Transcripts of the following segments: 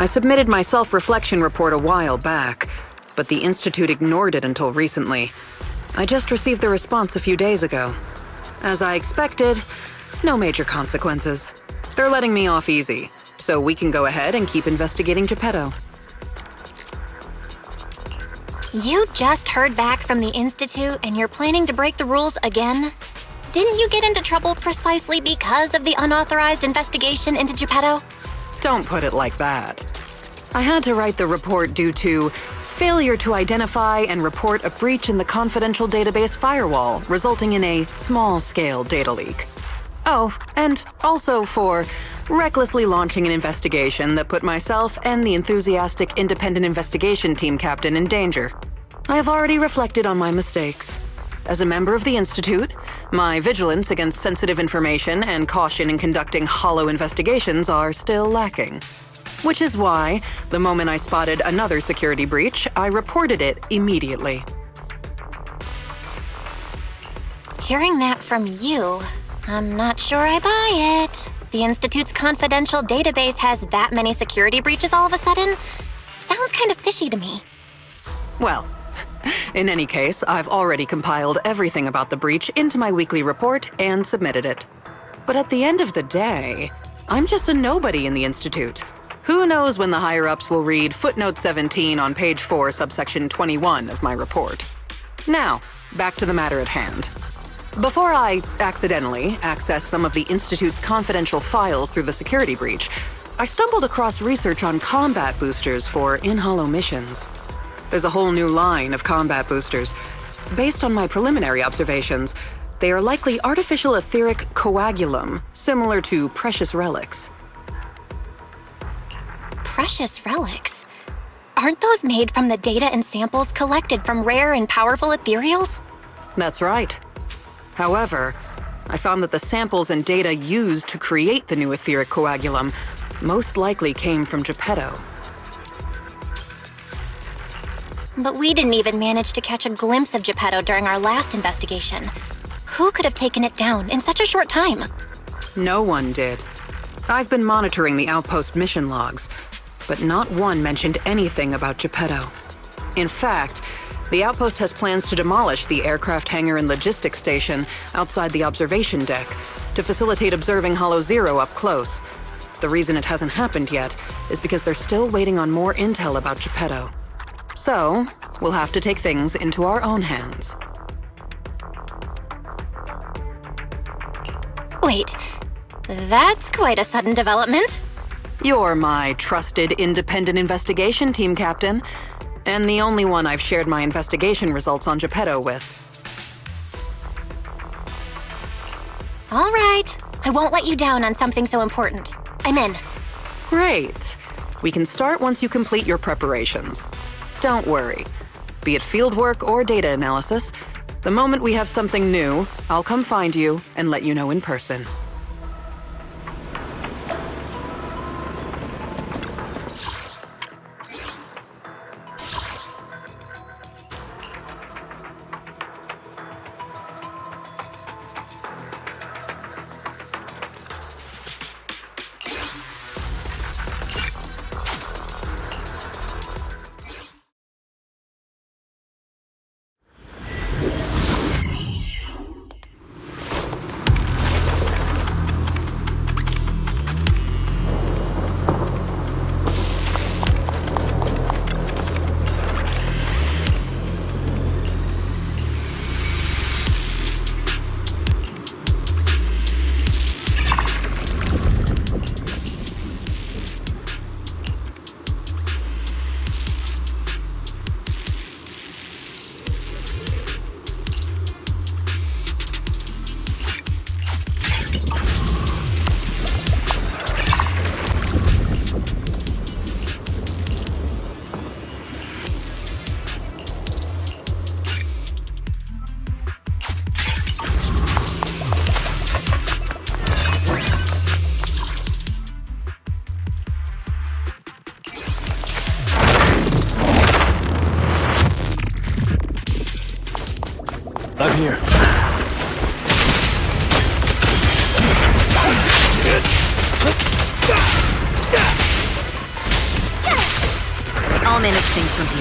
I submitted my self-reflection report a while back, but the Institute ignored it until recently. I just received the response a few days ago. As I expected, no major consequences. They're letting me off easy, so we can go ahead and keep investigating Geppetto. You just heard back from the Institute and you're planning to break the rules again? Didn't you get into trouble precisely because of the unauthorized investigation into Geppetto? Don't put it like that. I had to write the report due to failure to identify and report a breach in the confidential database firewall, resulting in a small-scale data leak. Oh, and also for recklessly launching an investigation that put myself and the enthusiastic independent investigation team captain in danger. I have already reflected on my mistakes. As a member of the Institute, my vigilance against sensitive information and caution in conducting hollow investigations are still lacking. Which is why, the moment I spotted another security breach, I reported it immediately. Hearing that from you, I'm not sure I buy it. The Institute's confidential database has that many security breaches all of a sudden? Sounds kind of fishy to me. Well, in any case, I've already compiled everything about the breach into my weekly report and submitted it. But at the end of the day, I'm just a nobody in the Institute. Who knows when the higher-ups will read footnote 17 on page 4, subsection 21 of my report. Now, back to the matter at hand. Before I accidentally accessed some of the Institute's confidential files through the security breach, I stumbled across research on combat boosters for in-hollow missions. There's a whole new line of combat boosters. Based on my preliminary observations, they are likely artificial etheric coagulum, similar to precious relics. Precious relics? Aren't those made from the data and samples collected from rare and powerful ethereals? That's right. However, I found that the samples and data used to create the new etheric coagulum most likely came from Geppetto. But we didn't even manage to catch a glimpse of Geppetto during our last investigation. Who could have taken it down in such a short time? No one did. I've been monitoring the outpost mission logs, but not one mentioned anything about Geppetto. In fact, the outpost has plans to demolish the aircraft hangar and logistics station outside the observation deck to facilitate observing Hollow Zero up close. The reason it hasn't happened yet is because they're still waiting on more intel about Geppetto. So, we'll have to take things into our own hands. Wait, that's quite a sudden development. You're my trusted independent investigation team captain, and the only one I've shared my investigation results on Geppetto with. All right, I won't let you down on something so important. I'm in. Great. We can start once you complete your preparations. Don't worry. Be it fieldwork or data analysis, the moment we have something new, I'll come find you and let you know in person. I'm here. I'll manage things from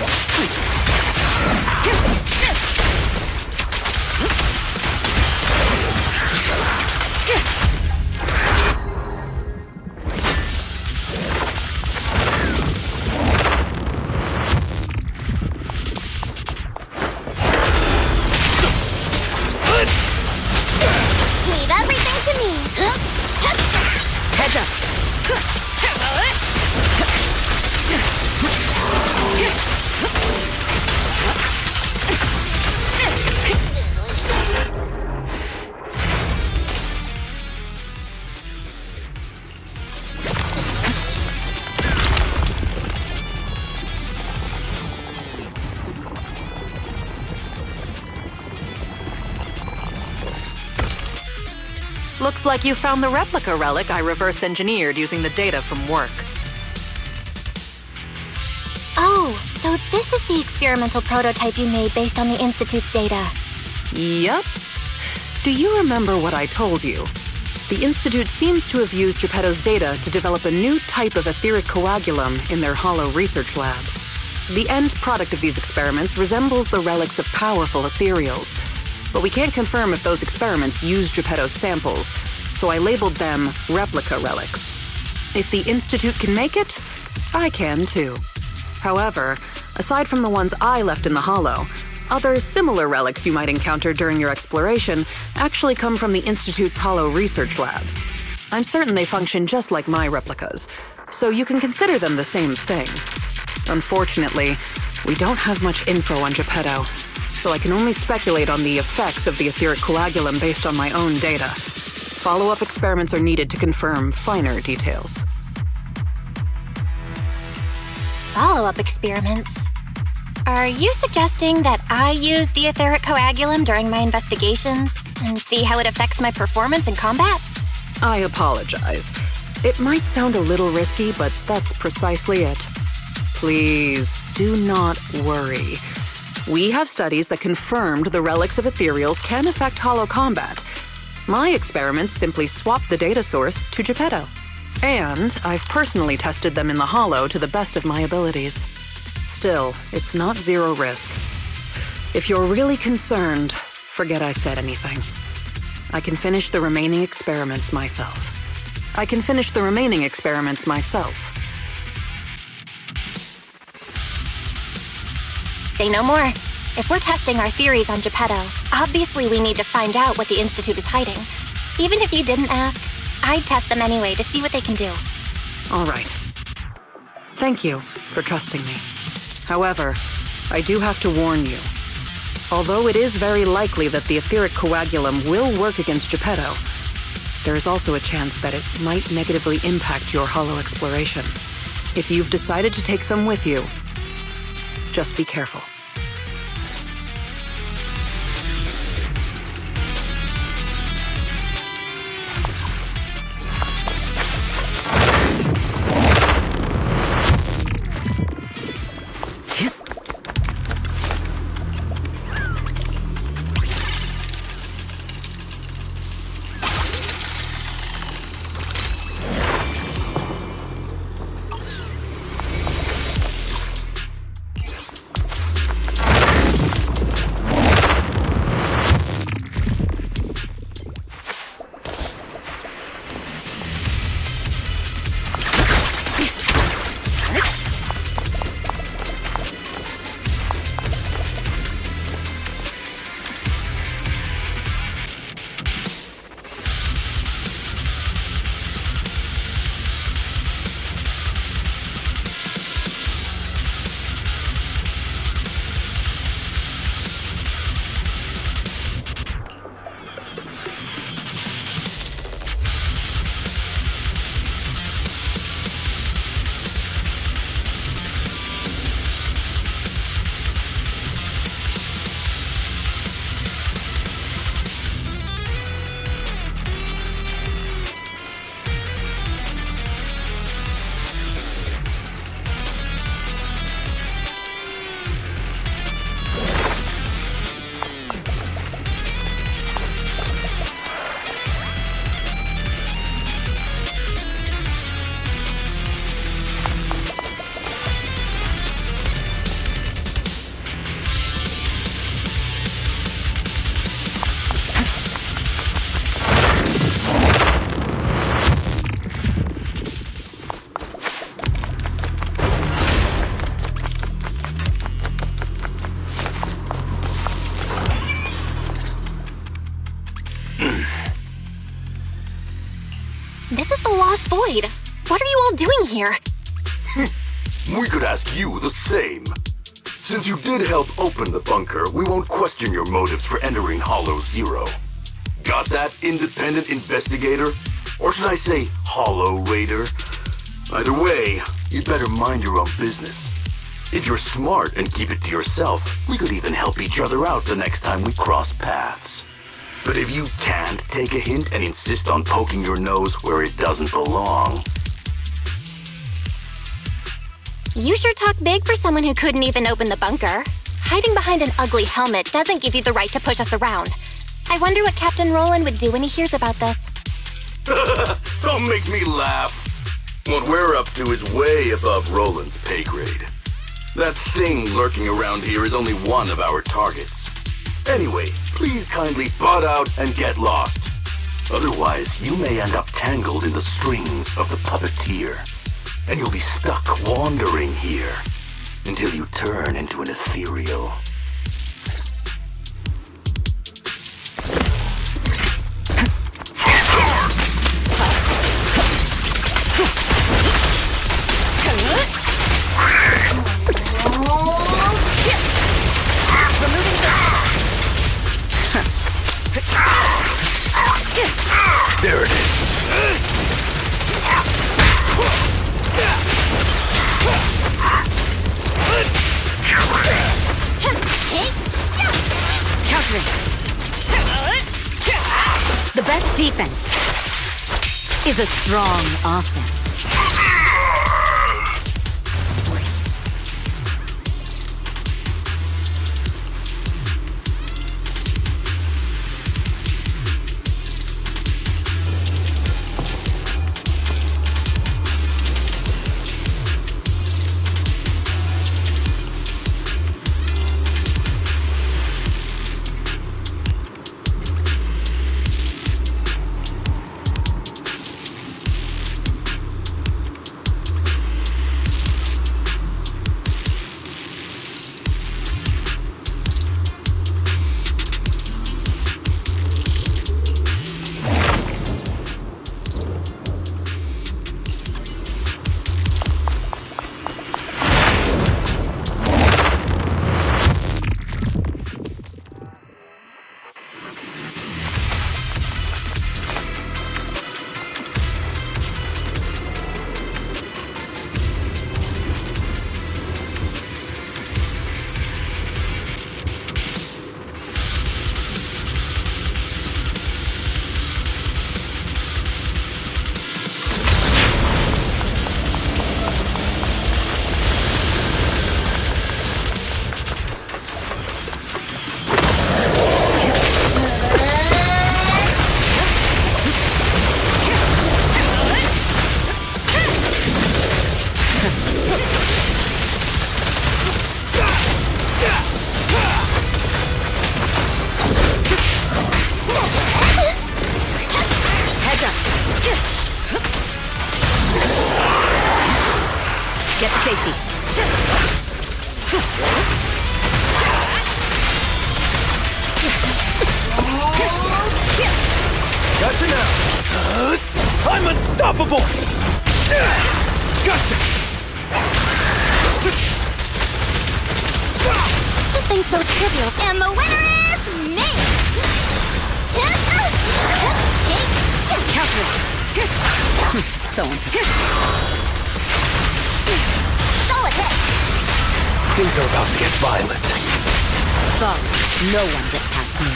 Leave everything to me. Heads up. Looks like you found the Replica relic I reverse engineered using the data from work. Oh, so this is the experimental prototype you made based on the Institute's data. Yup. Do you remember what I told you? The Institute seems to have used Geppetto's data to develop a new type of etheric coagulum in their hollow research lab. The end product of these experiments resembles the relics of powerful Ethereals, but we can't confirm if those experiments use Geppetto's samples, so I labeled them Replica relics. If the Institute can make it, I can too. However, aside from the ones I left in the hollow, other similar relics you might encounter during your exploration actually come from the Institute's hollow research lab. I'm certain they function just like my replicas, so you can consider them the same thing. Unfortunately, we don't have much info on Geppetto, so I can only speculate on the effects of the etheric coagulum based on my own data. Follow-up experiments are needed to confirm finer details. Follow-up experiments? Are you suggesting that I use the etheric coagulum during my investigations and see how it affects my performance in combat? I apologize. It might sound a little risky, but that's precisely it. Please, do not worry. We have studies that confirmed the relics of Ethereals can affect hollow combat. My experiments simply swap the data source to Geppetto. And I've personally tested them in the hollow to the best of my abilities. Still, it's not zero risk. If you're really concerned, forget I said anything. I can finish the remaining experiments myself. Say no more. If we're testing our theories on Geppetto, obviously we need to find out what the Institute is hiding. Even if you didn't ask, I'd test them anyway to see what they can do. All right. Thank you for trusting me. However, I do have to warn you. Although it is very likely that the etheric coagulum will work against Geppetto, there is also a chance that it might negatively impact your hollow exploration. If you've decided to take some with you, just be careful. a lost void. What are you all doing here? We could ask you the same. Since you did help open the bunker, we won't question your motives for entering Hollow Zero. Got that, independent investigator? Or should I say, Hollow Raider? Either way, you'd better mind your own business. If you're smart and keep it to yourself, we could even help each other out the next time we cross paths. But if you can't take a hint and insist on poking your nose where it doesn't belong... You sure talk big for someone who couldn't even open the bunker. Hiding behind an ugly helmet doesn't give you the right to push us around. I wonder what Captain Roland would do when he hears about this. Don't make me laugh. What we're up to is way above Roland's pay grade. That thing lurking around here is only one of our targets. Anyway, please kindly butt out and get lost. Otherwise, you may end up tangled in the strings of the Puppeteer. And you'll be stuck wandering here until you turn into an Ethereal. There it is. Countering. The best defense is a strong offense. Get to safety. Gotcha now. I'm unstoppable. Gotcha. Something so trivial, and the winner is me! So Solid hit! Things are about to get violent. sorry, no one gets past me.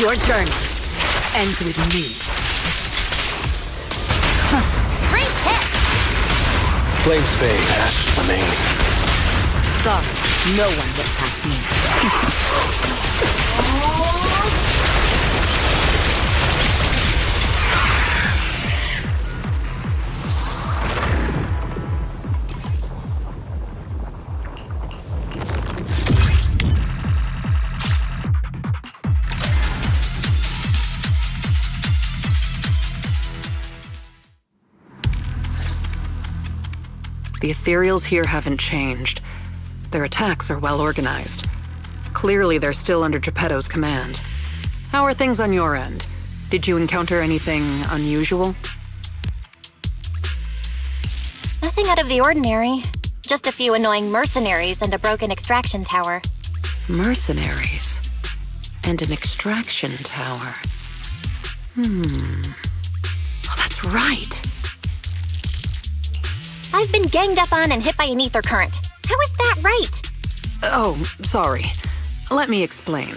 Your journey ends with me. Great hit! Flames fade, ashes remain. Sorry, no one gets past me. The Ethereals here haven't changed. Their attacks are well organized. Clearly, they're still under Geppetto's command. How are things on your end? Did you encounter anything unusual? Nothing out of the ordinary. Just a few annoying mercenaries and a broken extraction tower. Mercenaries. And an extraction tower. Oh, that's right. I've been ganged up on and hit by an ether current. How is that right? Oh, sorry. Let me explain.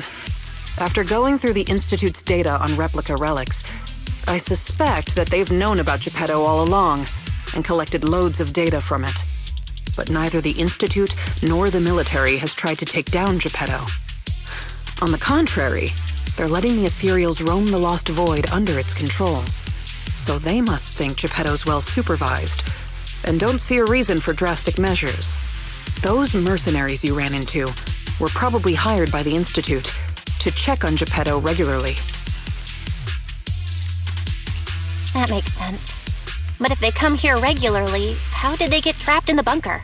After going through the Institute's data on Replica relics, I suspect that they've known about Geppetto all along and collected loads of data from it. But neither the Institute nor the military has tried to take down Geppetto. On the contrary, they're letting the Ethereals roam the Lost Void under its control. So they must think Geppetto's well supervised, and don't see a reason for drastic measures. Those mercenaries you ran into were probably hired by the Institute to check on Geppetto regularly. That makes sense. But if they come here regularly, how did they get trapped in the bunker?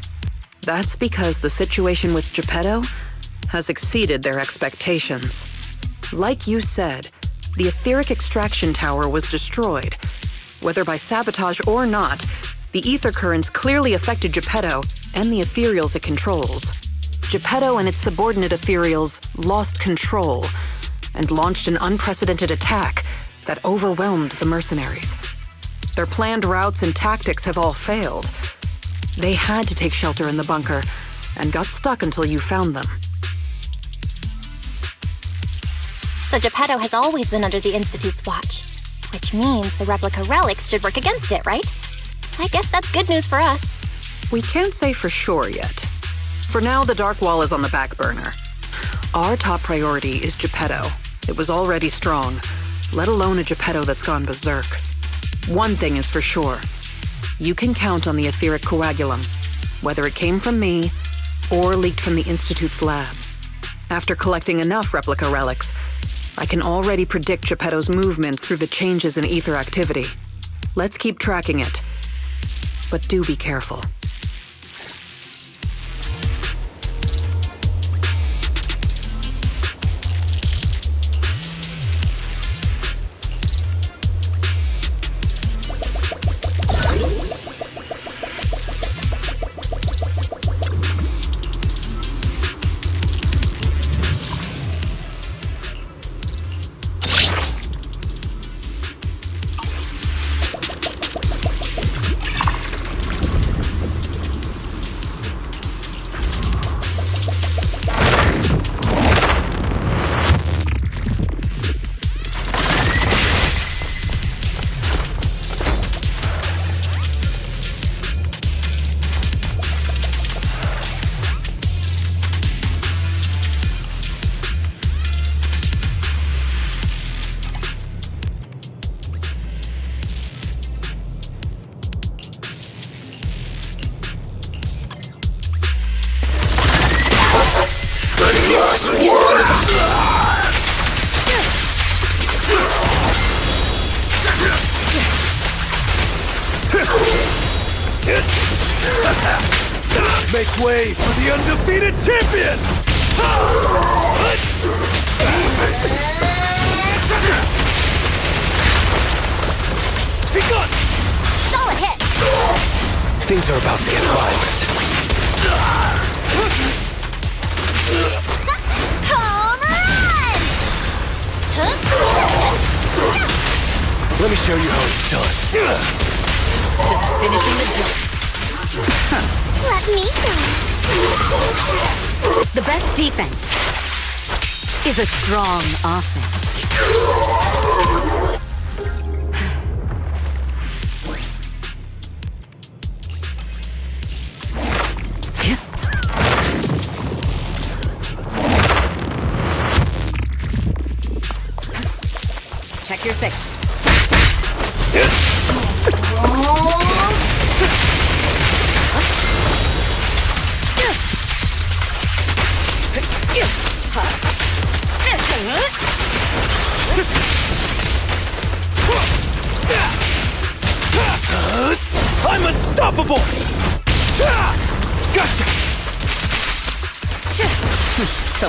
That's because the situation with Geppetto has exceeded their expectations. Like you said, the etheric extraction tower was destroyed. Whether by sabotage or not, the ether currents clearly affected Geppetto and the Ethereals it controls. Geppetto and its subordinate Ethereals lost control and launched an unprecedented attack that overwhelmed the mercenaries. Their planned routes and tactics have all failed. They had to take shelter in the bunker and got stuck until you found them. So Geppetto has always been under the Institute's watch, which means the replica relics should work against it, right? I guess that's good news for us. We can't say for sure yet. For now, the Dark Wall is on the back burner. Our top priority is Geppetto. It was already strong, let alone a Geppetto that's gone berserk. One thing is for sure. You can count on the etheric coagulum, whether it came from me or leaked from the Institute's lab. After collecting enough replica relics, I can already predict Geppetto's movements through the changes in ether activity. Let's keep tracking it. But do be careful. Make way for the undefeated champion! Be gone! Solid hit! Things are about to get violent. Home run! Let me show you how it's done. Just finishing the job. Let me go. The best defense is a strong offense. Check your six. I'm unstoppable! So...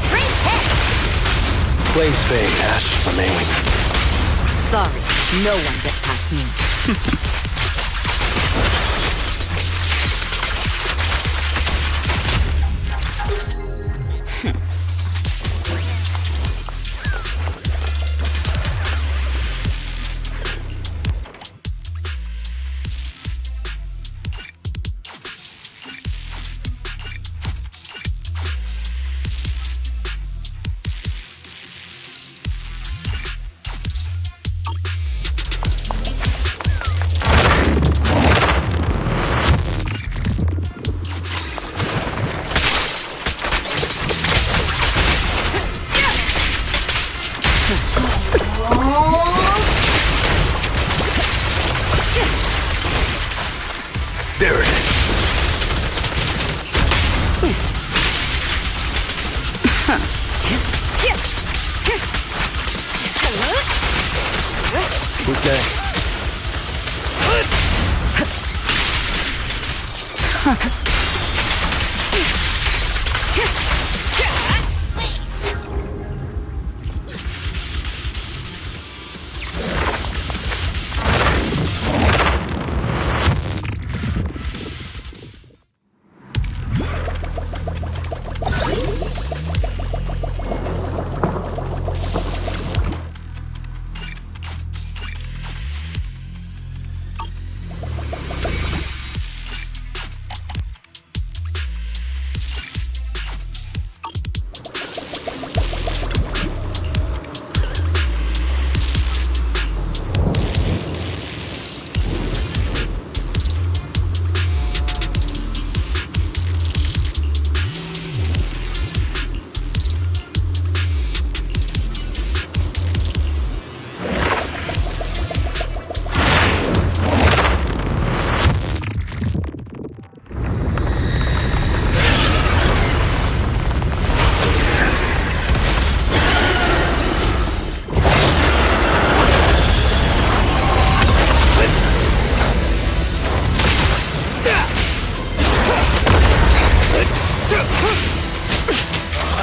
Great hit! Flames fade, ashes remain. Sorry, no one gets past me. There it is. Who's next?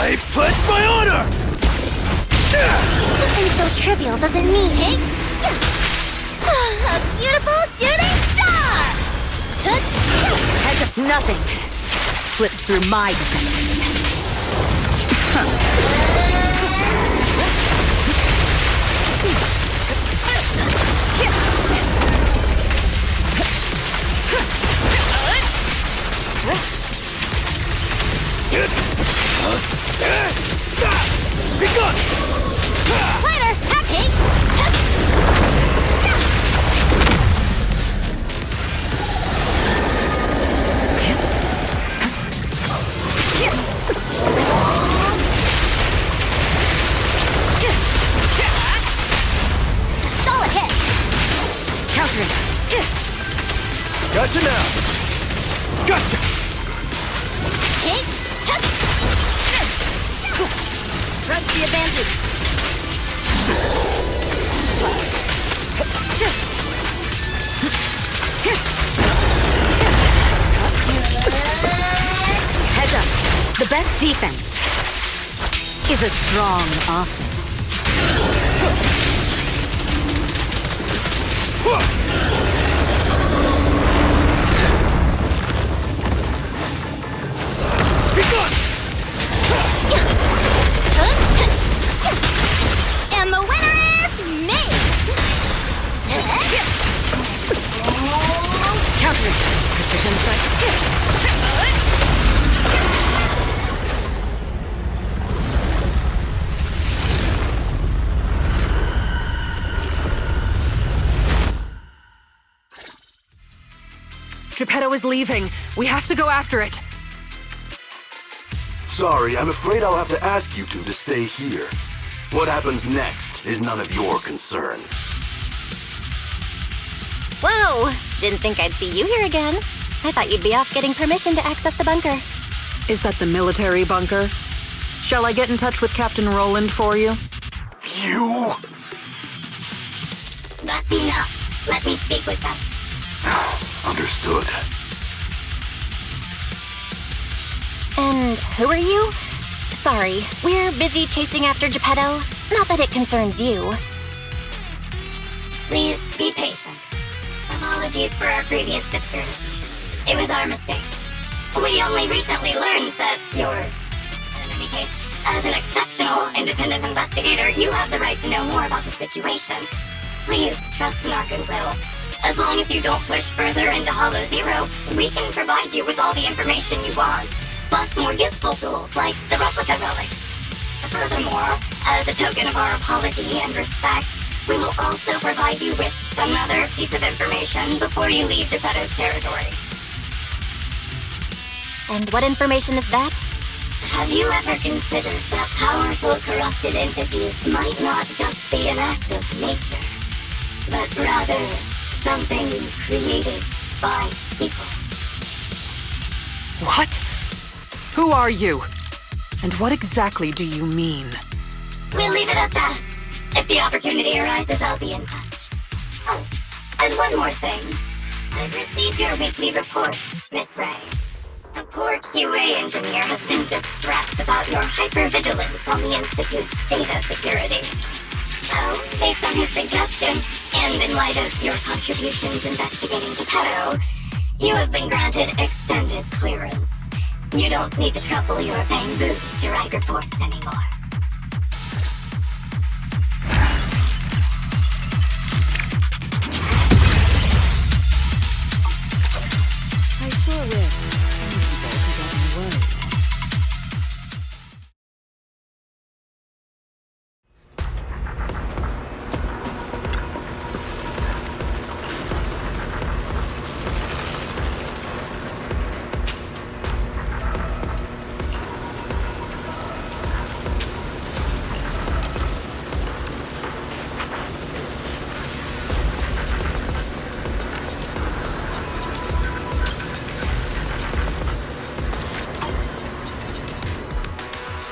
I pledge my honor! Something so trivial doesn't mean it. A beautiful shooting star! As if nothing slips through my defense. Be gone! Later, happy! Solid hit! Countering. Gotcha now! Gotcha! Hit! Press the advantage. Heads up. The best defense is a strong offense. Be gone! And the winner is me! Countering. Precision strike. Geppetto is leaving. We have to go after it. Sorry, I'm afraid I'll have to ask you two to stay here. What happens next is none of your concern. Whoa! Didn't think I'd see you here again. I thought you'd be off getting permission to access the bunker. Is that the military bunker? Shall I get in touch with Captain Roland for you? You? That's enough. Let me speak with them. Understood. And who are you? Sorry, we're busy chasing after Geppetto. Not that it concerns you. Please be patient. Apologies for our previous discourtesy. It was our mistake. We only recently learned that you're... In any case, as an exceptional independent investigator, you have the right to know more about the situation. Please trust in our goodwill. As long as you don't push further into Hollow Zero, we can provide you with all the information you want, plus more useful tools like the Replica Relic. Furthermore, as a token of our apology and respect, we will also provide you with another piece of information before you leave Geppetto's territory. And what information is that? Have you ever considered that powerful corrupted entities might not just be an act of nature, but rather something created by people? What? Who are you? And what exactly do you mean? We'll leave it at that. If the opportunity arises, I'll be in touch. Oh, and one more thing. I've received your weekly report, Miss Ray. A poor QA engineer has been distressed about your hypervigilance on the Institute's data security. So, based on his suggestion, and in light of your contributions investigating Geppetto, you have been granted extended clearance. You don't need to trouble your bamboo to write reports anymore. I sure wish some people could get in the way.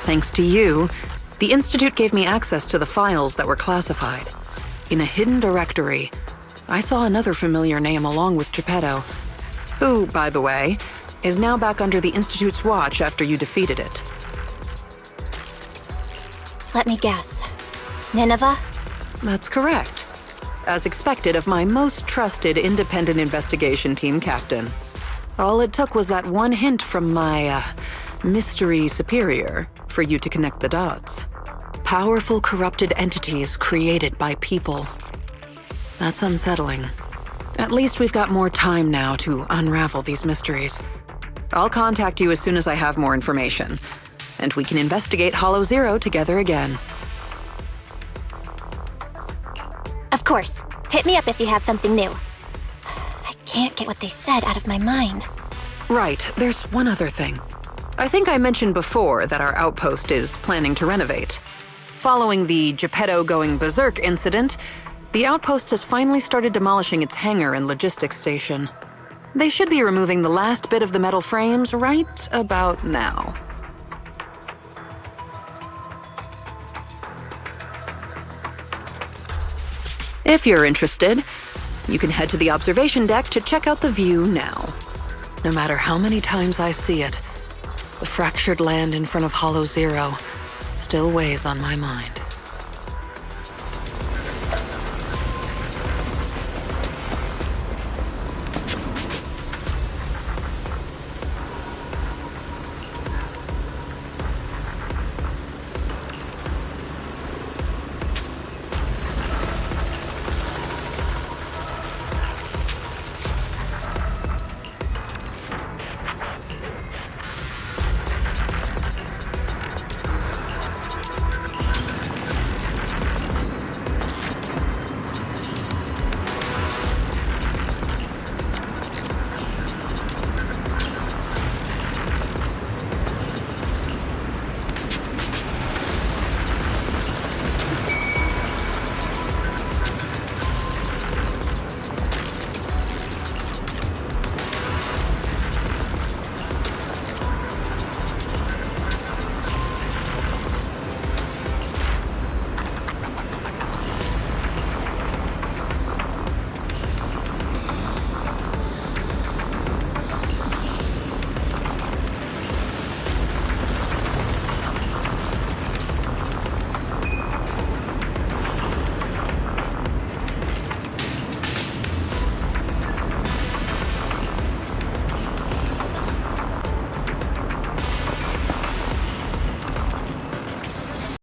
Thanks to you, the Institute gave me access to the files that were classified. In a hidden directory, I saw another familiar name along with Geppetto, who, by the way, is now back under the Institute's watch after you defeated it. Let me guess. Nineveh? That's correct. As expected of my most trusted independent investigation team captain. All it took was that one hint from my, mystery superior for you to connect the dots. Powerful corrupted entities created by people. That's unsettling. At least we've got more time now to unravel these mysteries. I'll contact you as soon as I have more information, and we can investigate Hollow Zero together again. Of course. Hit me up if you have something new. I can't get what they said out of my mind. Right, there's one other thing. I think I mentioned before that our outpost is planning to renovate. Following the Geppetto going berserk incident, the outpost has finally started demolishing its hangar and logistics station. They should be removing the last bit of the metal frames right about now. If you're interested, you can head to the observation deck to check out the view now. No matter how many times I see it, the fractured land in front of Hollow Zero still weighs on my mind.